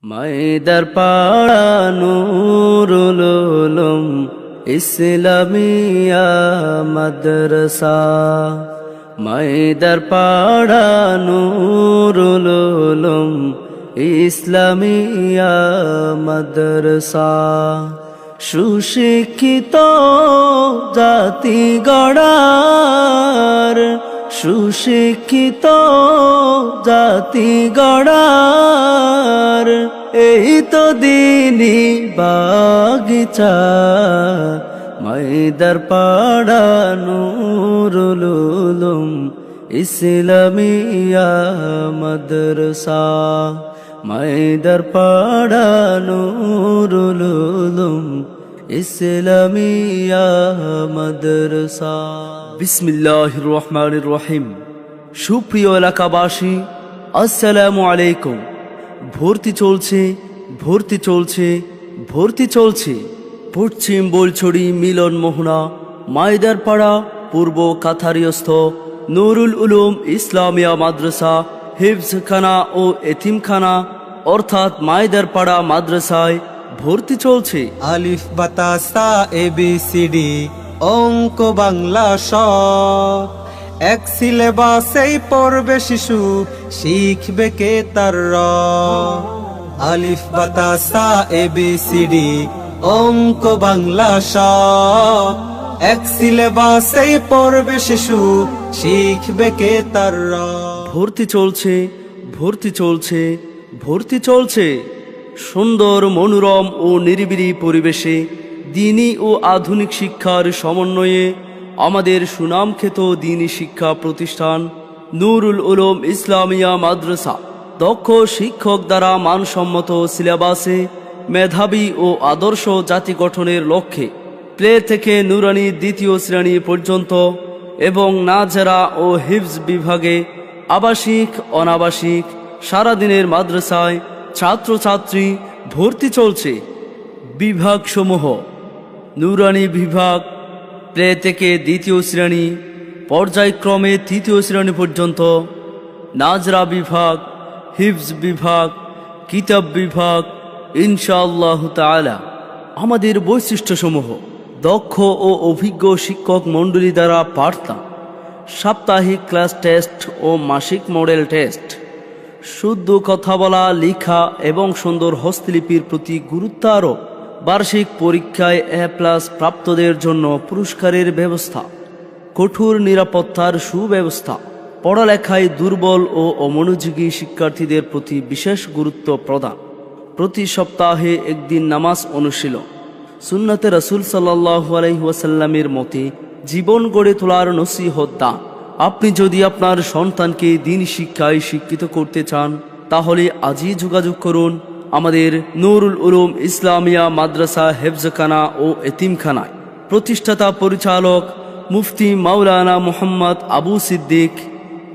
মাইদার পাড়া নুরুল উলুম ইসলামিয়া মাদ্রাসা। মাইদার পাড়া নুরুল উলুম ইসলামিয়া মাদ্রাসা। সুশিক্ষিত জাতি গড়ার, সুশিক্ষিত জাতি গড়ার এই তো দিনী বাগিচা। মাইদার পাড়া নুরুল উলুম ইসলামিয়া মাদ্রাসা। মাইদার পাড়া নুরুল উলুম ইসলামিয়া মাদ্রাসা। বিসমিল্লাহির রহমানির রহিম। সুপ্রিয় এলাকাবাসী, আসসালামু আলাইকুম। ভর্তি চলছে, ভর্তি চলছে, ভর্তি চলছে। পশ্চিম বোলছড়ি মিলন মোহনা মাইদার পাড়া পূর্ব কাথারিয়স্থ নুরুল উলুম ইসলামিয়া মাদ্রাসা হিফজখানা ও এতিমখানা অর্থাৎ মাইদার পাড়া মাদ্রাসায় ভর্তি চলছে। আলিফ বাতা সা ABCD অঙ্ক বাংলা স, এক সিলেবাসেই পড়বে শিশু, শিখবে কে তার র। আলিফ বাতা সা ABCD অঙ্ক বাংলা স, এক সিলেবাসেই পড়বে শিশু, শিখবে কে তার র। ভর্তি চলছে, ভর্তি চলছে, ভর্তি চলছে। সুন্দর মনোরম ও নিরিবিলি পরিবেশে দ্বীনি ও আধুনিক শিক্ষার সমন্বয়ে আমাদের সুনামখ্যাত দ্বীনি শিক্ষা প্রতিষ্ঠান নুরুল উলুম ইসলামিয়া মাদ্রাসা দক্ষ শিক্ষক দ্বারা মানসম্মত সিলেবাসে মেধাবী ও আদর্শ জাতি গঠনের লক্ষ্যে প্লে থেকে নুরানি দ্বিতীয় শ্রেণী পর্যন্ত এবং নাজেরা ও হিফজ বিভাগে আবাসিক অনাবাসিক সারাদিনের মাদ্রাসায় ছাত্রছাত্রী ভর্তি চলছে। বিভাগসমূহ: নুরানি বিভাগ প্লে থেকে দ্বিতীয় শ্রেণী, পর্যায়ক্রমে তৃতীয় শ্রেণী পর্যন্ত, নাজরা বিভাগ, হিফজ বিভাগ, কিতাব বিভাগ ইনশাআল্লাহ তাআলা। আমাদের বৈশিষ্ট্যসমূহ: দক্ষ ও অভিজ্ঞ শিক্ষক মণ্ডলী দ্বারা পাঠদান, সাপ্তাহিক ক্লাস টেস্ট ও মাসিক মডেল টেস্ট, শুদ্ধ কথা বলা, লেখা এবং সুন্দর হস্তলিপির প্রতি গুরুত্ব আরোপ, বার্ষিক পরীক্ষায় A+ প্রাপ্তদের জন্য পুরস্কারের ব্যবস্থা, কঠোর নিরাপত্তার সুব্যবস্থা, পড়ালেখায় দুর্বল ও অমনোযোগী শিক্ষার্থীদের প্রতি বিশেষ গুরুত্ব প্রদান, প্রতি সপ্তাহে একদিন নামাজ অনুশীলন, সুন্নাতে রাসূল সাল্লাল্লাহু আলাইহি ওয়াসাল্লামের মতে জীবন গড়ে তোলার নসিহত দান। আপনি যদি আপনার সন্তানকে দ্বীনি শিক্ষায় শিক্ষিত করতে চান তাহলে আজই যোগাযোগ করুন আমাদের নুরুল উলুম ইসলামিয়া মাদ্রাসা হেফজখানা ও এতিমখানায়। প্রতিষ্ঠাতা পরিচালক মুফতি মাওলানা মুহাম্মদ আবু সিদ্দিক,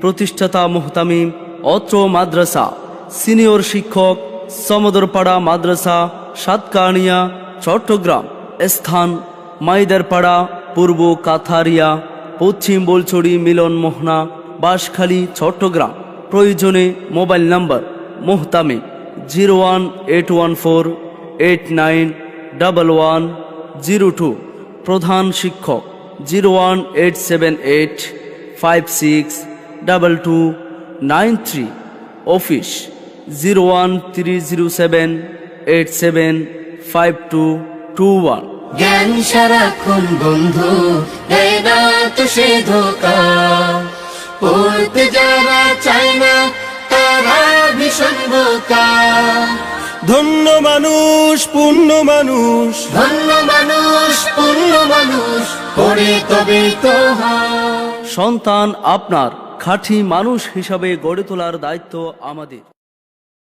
প্রতিষ্ঠাতা মুহতামিম অত্র মাদ্রাসা। সিনিয়র শিক্ষক সমদরপাড়া মাদ্রাসা, সাতকানিয়া, চট্টগ্রাম। স্থান: মাইদার পাড়া পূর্ব কাথারিয়া, পশ্চিম বোলছড়ি মিলন মোহনা, বাঁশখালী, চট্টগ্রাম। প্রয়োজনে মোবাইল নাম্বার: মুহতামিম 01814891102, প্রধান শিক্ষক 01878562293, অফিস 01307875221। জ্ঞান সারাক্ষণ বন্ধু, দেয় না তো সে ধোঁকা। পড়তে যারা চায় না তারা ভীষণ বোকা। ধন্য মানুষ, পূর্ণ মানুষ, ধন্য মানুষ, পূর্ণ মানুষ, পড়ে তবে তো হয়। সন্তান আপনার খাঁটি মানুষ হিসাবে গড়ে তোলার দায়িত্ব আমাদের।